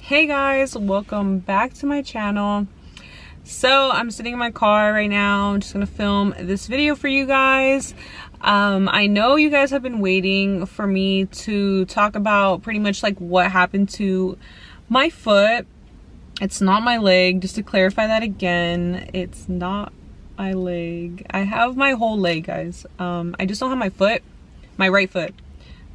Hey guys, welcome back to my channel. So I'm sitting in my car right now. I'm just gonna film this video for you guys. I know you guys have been waiting for me to talk about pretty much like what happened to my foot. It's not my leg, just to clarify that again. It's not my leg. I have my whole leg, guys. I just don't have my foot, my right foot.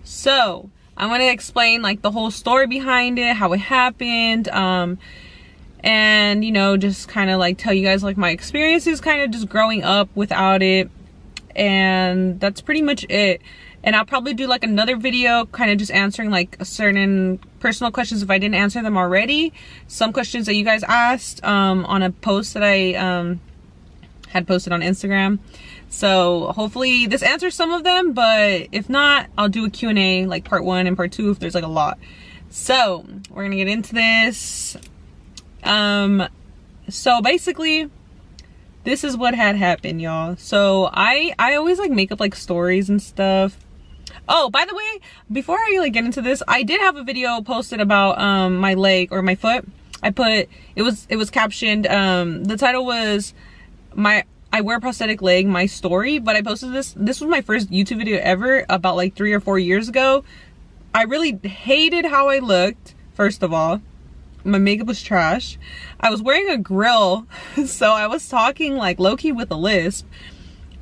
So I want to explain like the whole story behind it, how it happened, and you know, just kind of like tell you guys like my experiences kind of just growing up without it, and that's pretty much it. And I'll probably do like another video kind of just answering like certain personal questions if I didn't answer them already. Some questions that you guys asked on a post that I had posted on Instagram. So hopefully this answers some of them, but if not, I'll do a Q&A like part 1 and part 2 if there's like a lot. So we're gonna get into this. So basically this is what had happened, y'all. So I always like make up like stories and stuff. Oh, by the way, before I like get into this, I did have a video posted about my leg or my foot. I put it was captioned, the title was I wear a prosthetic leg, my story, but I posted this was my first YouTube video ever about like 3 or 4 years ago. I really hated how I looked. First of all, my makeup was trash. I was wearing a grill, so I was talking like low-key with a lisp,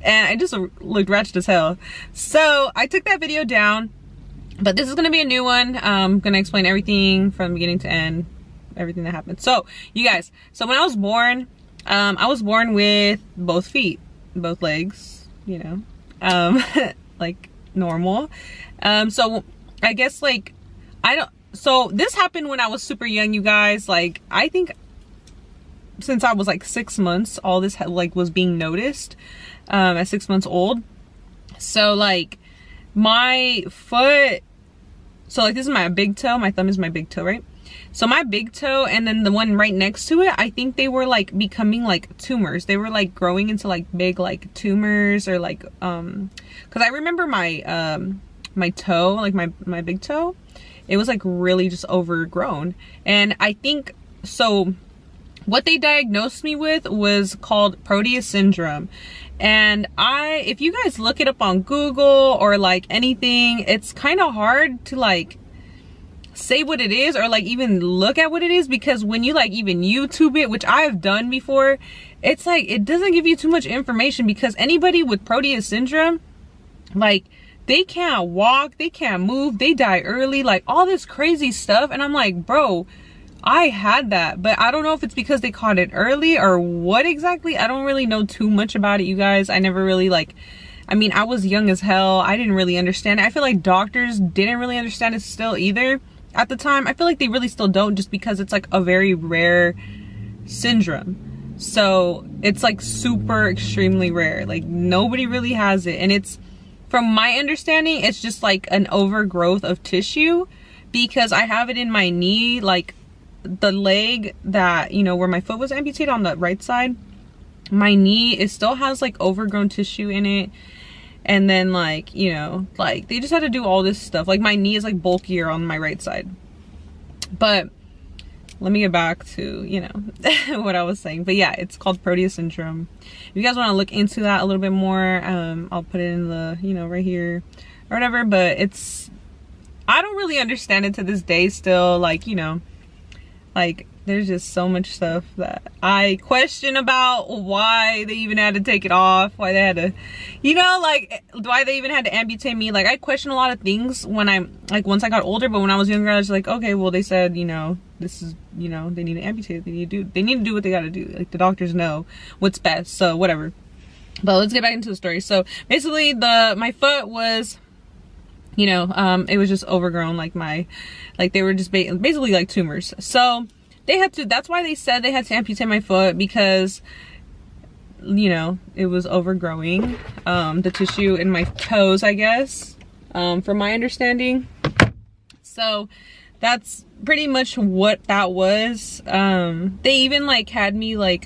and I just looked ratchet as hell. So I took that video down, but this is gonna be a new one. I'm gonna explain everything from beginning to end, everything that happened. So you guys, so when I was born with both feet, both legs, you know, like normal. So I guess like, so this happened when I was super young, you guys. Like, I think since I was like 6 months, all this like was being noticed at 6 months old. So like my foot, so like this is my big toe, my thumb is my big toe, right? So my big toe and then the one right next to it, I think they were like becoming like tumors. They were like growing into like big like tumors, or like because I remember my my toe, like my big toe, it was like really just overgrown. And I think so what they diagnosed me with was called Proteus syndrome. And if you guys look it up on Google or like anything, it's kind of hard to like say what it is or like even look at what it is, because when you like even YouTube it, which I have done before, it's like it doesn't give you too much information, because anybody with Proteus syndrome, like they can't walk, they can't move, they die early, like all this crazy stuff. And I'm like, bro, I had that, but I don't know if it's because they caught it early or what exactly. I don't really know too much about it, you guys. I never really like, I mean, I was young as hell. I didn't really understand it. I feel like doctors didn't really understand it still either at the time. I feel like they really still don't, just because it's like a very rare syndrome. So it's like super extremely rare. Like nobody really has it. And it's, from my understanding, it's just like an overgrowth of tissue, because I have it in my knee, like the leg that, you know, where my foot was amputated on the right side, my knee, it still has like overgrown tissue in it. And then like, you know, like they just had to do all this stuff. Like my knee is like bulkier on my right side. But let me get back to, you know, what I was saying. But yeah, it's called Proteus syndrome. If you guys want to look into that a little bit more, I'll put it in the, you know, right here or whatever. But it's, I don't really understand it to this day still. Like, you know, like there's just so much stuff that I question about why they even had to take it off, why they had to, you know, like why they even had to amputate me. Like I question a lot of things when I'm like, once I got older, but when I was younger, I was like, okay, well they said, you know, this is, you know, they need to amputate, they need to do what they got to do. Like the doctors know what's best, so whatever. But let's get back into the story. So basically my foot was, you know, it was just overgrown, like they were just basically like tumors. So they had to, that's why they said they had to amputate my foot, because, you know, it was overgrowing, the tissue in my toes, I guess, from my understanding. So that's pretty much what that was. They even like had me like,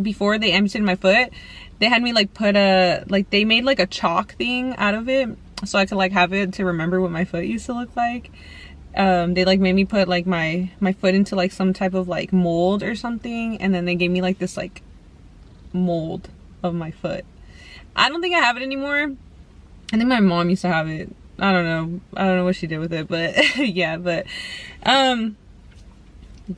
before they amputated my foot, they had me like put they made like a chalk thing out of it, so I could like have it to remember what my foot used to look like. They like made me put like my foot into like some type of like mold or something, and then they gave me like this like mold of my foot. I don't think I have it anymore. I think my mom used to have it. I don't know what she did with it, but yeah, but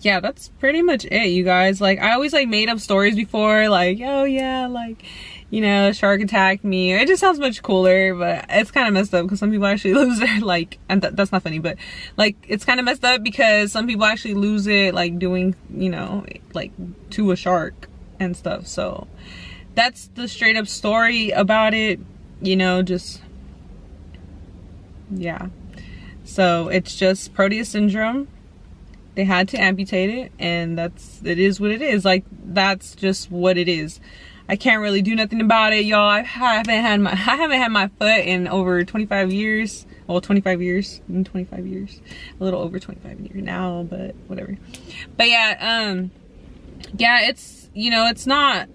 yeah, that's pretty much it, you guys. Like, I always like made up stories before, like, oh yeah, like, you know, a shark attacked me. It just sounds much cooler, but it's kind of messed up because some people actually lose their, like, and that's not funny, but like, it's kind of messed up because some people actually lose it, like, doing, you know, like, to a shark and stuff. So that's the straight up story about it, you know, just, yeah. So it's just Proteus syndrome. They had to amputate it, and it is what it is. Like, that's just what it is. I can't really do nothing about it, y'all. I haven't had my foot in over 25 years. Well, 25 years, a little over 25 years now, but whatever. But yeah, yeah, it's, you know, it's not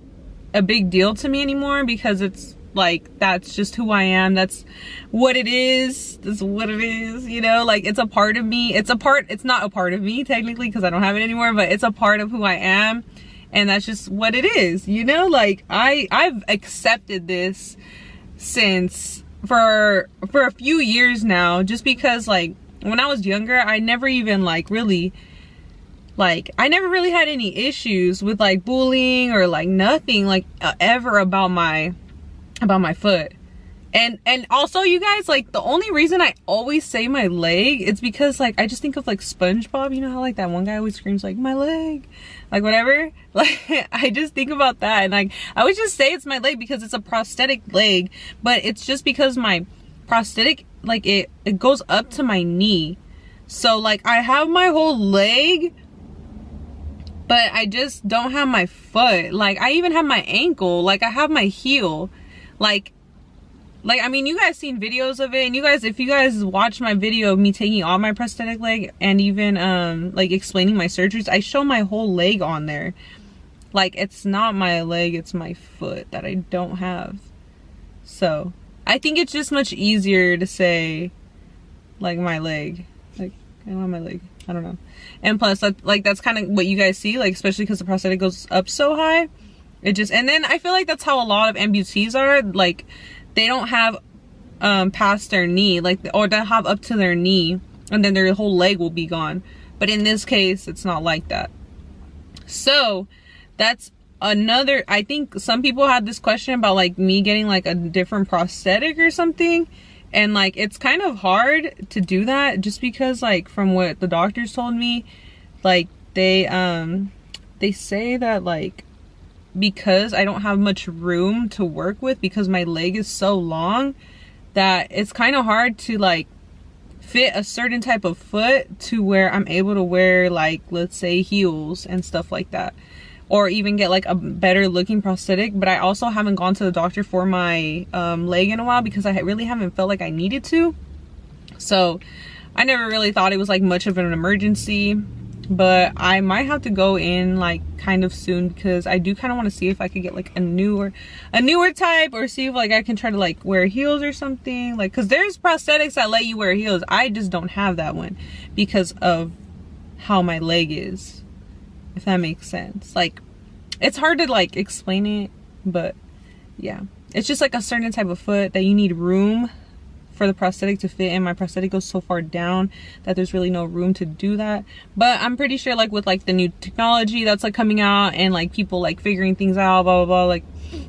a big deal to me anymore because it's like, that's just who I am. That's what it is. That's what it is, you know, like, it's a part of me. It's not a part of me technically because I don't have it anymore, but it's a part of who I am. And that's just what it is, you know, like, I've accepted this since for a few years now, just because, like, when I was younger, I never even like really, like, I never really had any issues with like bullying or like nothing like ever about my foot. And also, you guys, like, the only reason I always say my leg, it's because, like, I just think of like SpongeBob. You know how like that one guy always screams like, my leg, like, whatever. Like, I just think about that, and like, I would just say it's my leg because it's a prosthetic leg, but it's just because my prosthetic, like, it goes up to my knee. So like, I have my whole leg, but I just don't have my foot. Like, I even have my ankle. Like, I have my heel. Like, I mean, you guys seen videos of it, and you guys, if you guys watch my video of me taking off my prosthetic leg and even like explaining my surgeries, I show my whole leg on there. Like, it's not my leg, it's my foot that I don't have. So I think it's just much easier to say like my leg. Like, I don't have my leg, I don't know. And plus, like, that's kind of what you guys see, like, especially because the prosthetic goes up so high. It just, and then I feel like that's how a lot of amputees are. Like, they don't have past their knee, like, or they'll have up to their knee, and then their whole leg will be gone. But in this case, it's not like that. So that's another, I think some people had this question about like me getting like a different prosthetic or something, and like, it's kind of hard to do that just because, like, from what the doctors told me, like, they say that, like, because I don't have much room to work with because my leg is so long, that it's kind of hard to like fit a certain type of foot to where I'm able to wear, like, let's say heels and stuff like that, or even get like a better looking prosthetic. But I also haven't gone to the doctor for my leg in a while because I really haven't felt like I needed to. So I never really thought it was like much of an emergency. But I might have to go in like kind of soon because I do kind of want to see if I could get like a newer type, or see if like I can try to like wear heels or something, like, because there's prosthetics that let you wear heels. I just don't have that one because of how my leg is, if that makes sense. Like, it's hard to like explain it, but yeah, it's just like a certain type of foot that you need room for the prosthetic to fit in. My prosthetic goes so far down that there's really no room to do that. But I'm pretty sure, like, with like the new technology that's like coming out, and like people like figuring things out, blah blah blah,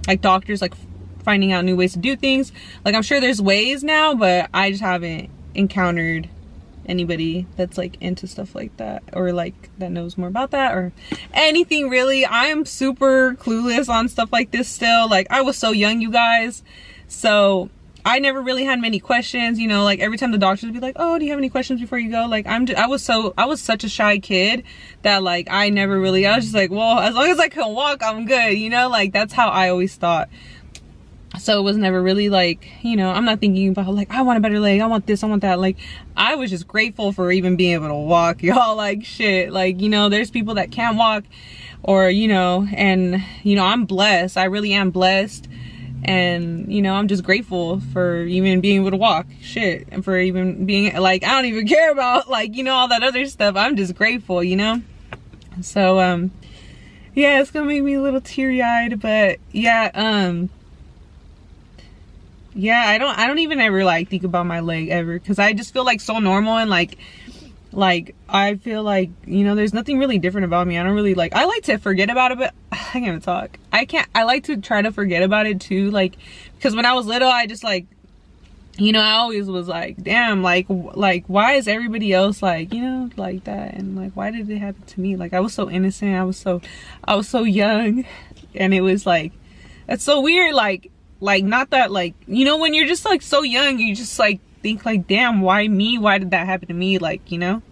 like doctors like finding out new ways to do things, like, I'm sure there's ways now, but I just haven't encountered anybody that's like into stuff like that, or like that knows more about that, or anything really. I'm super clueless on stuff like this still. Like, I was so young, you guys, so I never really had many questions, you know. Like, every time the doctors would be like, oh, do you have any questions before you go? Like, I was such a shy kid that, like, I was just like, well, as long as I can walk, I'm good, you know. Like, that's how I always thought. So it was never really like, you know, I'm not thinking about like, I want a better leg, I want this, I want that. Like, I was just grateful for even being able to walk, y'all. Like, shit, like, you know, there's people that can't walk, or, you know, and, you know, I'm blessed. I really am blessed And you know, I'm just grateful for even being able to walk, shit, and for even being like, I don't even care about like, you know, all that other stuff. I'm just grateful, you know. So yeah, it's gonna make me a little teary-eyed, but yeah, yeah, I don't even ever like think about my leg ever, because I just feel like so normal, and like I feel like, you know, there's nothing really different about me. I don't really like, I like to forget about it, but I can't even talk. I like to try to forget about it too, like, because when I was little, I just like, you know, I always was like, damn, like why is everybody else like, you know, like that, and like why did it happen to me? Like I was so innocent, I was so young, and it was like, that's so weird, like not that, like, you know, when you're just like so young, you just like think like, damn, why me? Why did that happen to me? Like, you know,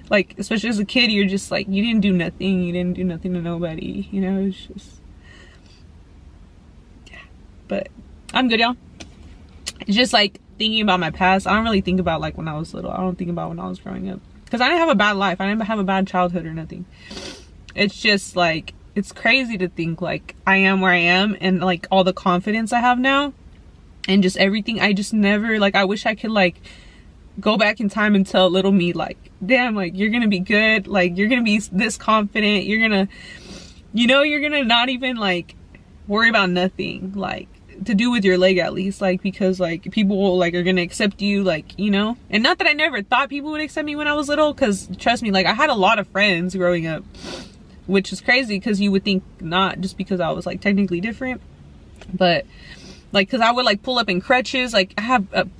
like especially as a kid, you're just like, you didn't do nothing to nobody, you know. It's just, yeah. But I'm good, y'all. It's just like thinking about my past. I don't really think about like when I was little. I don't think about when I was growing up, because I didn't have a bad life. I didn't have a bad childhood or nothing. It's just like, it's crazy to think like I am where I am, and like all the confidence I have now, and just everything. I just never, like, I wish I could like go back in time and tell little me like, damn, like you're gonna be good, like you're gonna be this confident, you're gonna, you know, you're gonna not even like worry about nothing like to do with your leg, at least, like, because like people will, like, are gonna accept you, like, you know. And not that I never thought people would accept me when I was little, because trust me, like I had a lot of friends growing up, which is crazy because you would think not, just because I was like technically different. But like, because I would like pull up in crutches, like I have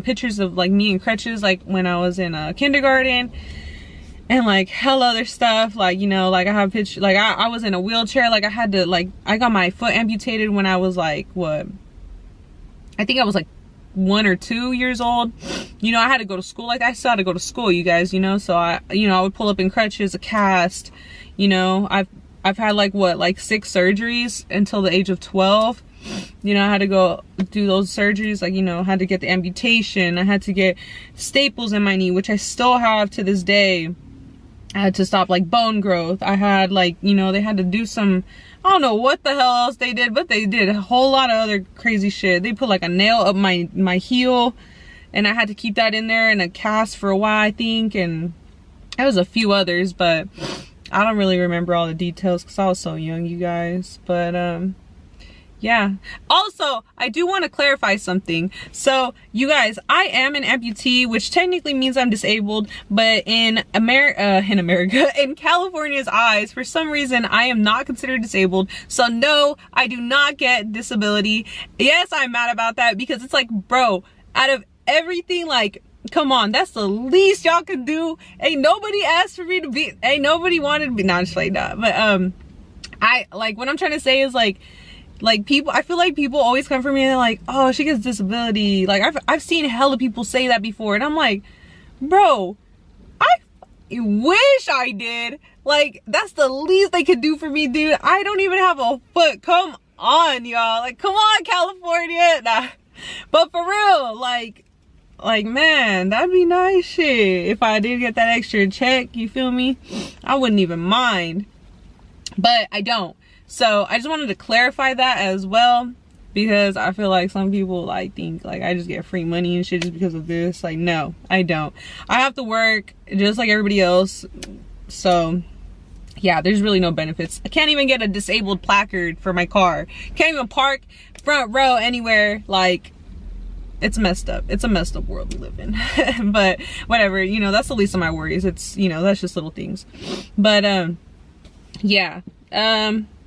pictures of like me in crutches, like when I was in kindergarten, and like hell other stuff, like, you know, like I have pictures, like I was in a wheelchair, like I had to, like, I got my foot amputated when I was like, what, I think I was like 1 or 2 years old. You know, I had to go to school, like I still had to go to school, you guys, you know. So I, you know, I would pull up in crutches, a cast, you know. I've had like what, like 6 surgeries until the age of 12. You know, I had to go do those surgeries, like, you know, had to get the amputation, I had to get staples in my knee, which I still have to this day. I had to stop like bone growth. I had, like, you know, they had to do some, I don't know what the hell else they did, but they did a whole lot of other crazy shit. They put like a nail up my heel, and I had to keep that in there in a cast for a while, I think, and there was a few others, but I don't really remember all the details because I was so young, you guys. But yeah. Also, I do want to clarify something. So, you guys, I am an amputee, which technically means I'm disabled, but in in California's eyes, for some reason, I am not considered disabled. So no, I do not get disability. Yes, I'm mad about that, because it's like, bro, out of everything, like, come on, that's the least y'all can do. Ain't nobody asked for me to be, ain't nobody wanted to be, not just like that. But I, like, what I'm trying to say is like people, I feel like people always come for me and they're like, oh, she gets disability. Like I've seen hella people say that before, and I'm like, bro, I wish I did. Like, that's the least they could do for me, dude. I don't even have a foot. Come on, y'all. Like, come on, California. Nah. But for real, like man, that'd be nice shit. If I did get that extra check, you feel me? I wouldn't even mind. But I don't. So I just wanted to clarify that as well, because I feel like some people like think like I just get free money and shit just because of this. Like, no, I don't. I have to work just like everybody else. So yeah, there's really no benefits. I can't even get a disabled placard for my car. Can't even park front row anywhere. Like, it's messed up. It's a messed up world we live in. But whatever, you know, that's the least of my worries. It's, you know, that's just little things. But yeah.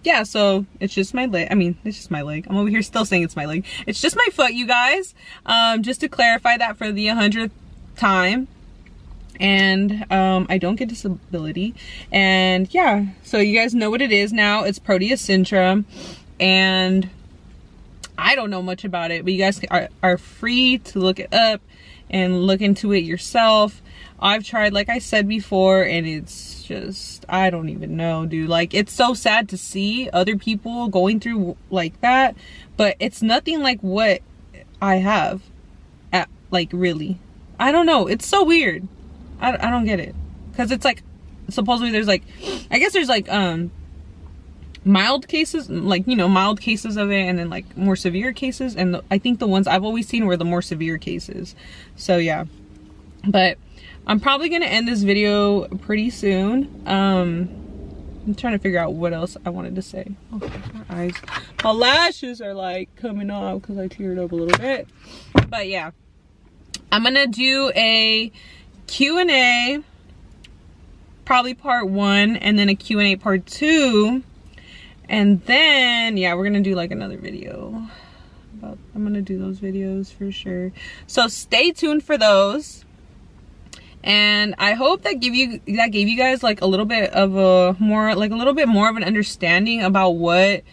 Yeah, so it's just my leg. I mean, it's just my leg. I'm over here still saying it's my leg. It's just my foot, you guys. Just to clarify that for the 100th time. And I don't get disability. And yeah, so you guys know what it is now. It's Proteus syndrome. And I don't know much about it, but you guys are free to look it up and look into it yourself. I've tried, like I said before, and it's just, I don't even know, dude. Like, it's so sad to see other people going through like that, but it's nothing like what I have, like, really. I don't know. It's so weird. I don't get it. Because it's like, supposedly there's like, I guess there's like, mild cases, like, you know, mild cases of it, and then like more severe cases. And I think the ones I've always seen were the more severe cases. So yeah, but I'm probably gonna end this video pretty soon. I'm trying to figure out what else I wanted to say. Oh, my eyes, my lashes are like coming off because I teared up a little bit. But yeah, I'm gonna do a Q&A, probably part 1, and then a Q&A part 2, and then yeah, we're gonna do like another video about, I'm gonna do those videos for sure, so stay tuned for those. And I hope that gave you guys like a little bit of a more, like a little bit more of an understanding about what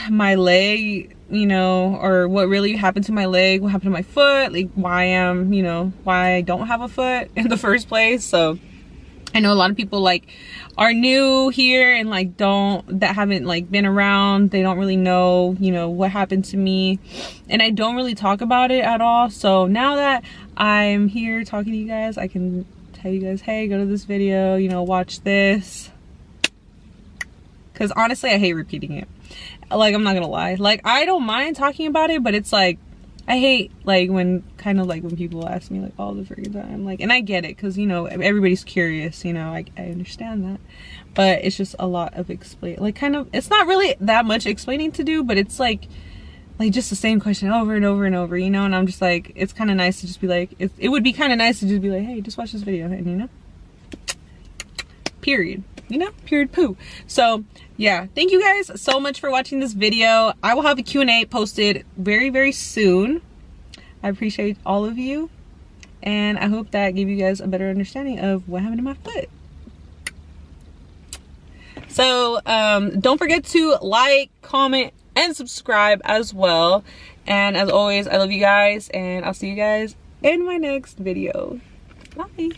my leg, you know, or what really happened to my leg, what happened to my foot, like why I'm, you know, why I don't have a foot in the first place. So I know a lot of people like are new here and like that haven't like been around. They don't really know, you know, what happened to me, and I don't really talk about it at all. So now that I'm here talking to you guys, I can tell you guys, hey, go to this video, you know, watch this. Because honestly, I hate repeating it. Like, I'm not gonna lie, like I don't mind talking about it, but it's like I hate like when when people ask me like all the freaking time, like, and I get it because, you know, everybody's curious, you know, I understand that, but it's just a lot of it's not really that much explaining to do, but it's like just the same question over and over and over, you know. And I'm just like, it's kind of nice to just be like, it would be kind of nice to just be like, hey, just watch this video, and you know, period, you know, period poo. So yeah, thank you guys so much for watching this video. I will have a Q&A posted very, very soon. I appreciate all of you, and I hope that gave you guys a better understanding of what happened to my foot. So don't forget to like, comment, and subscribe as well. And as always, I love you guys, and I'll see you guys in my next video. Bye.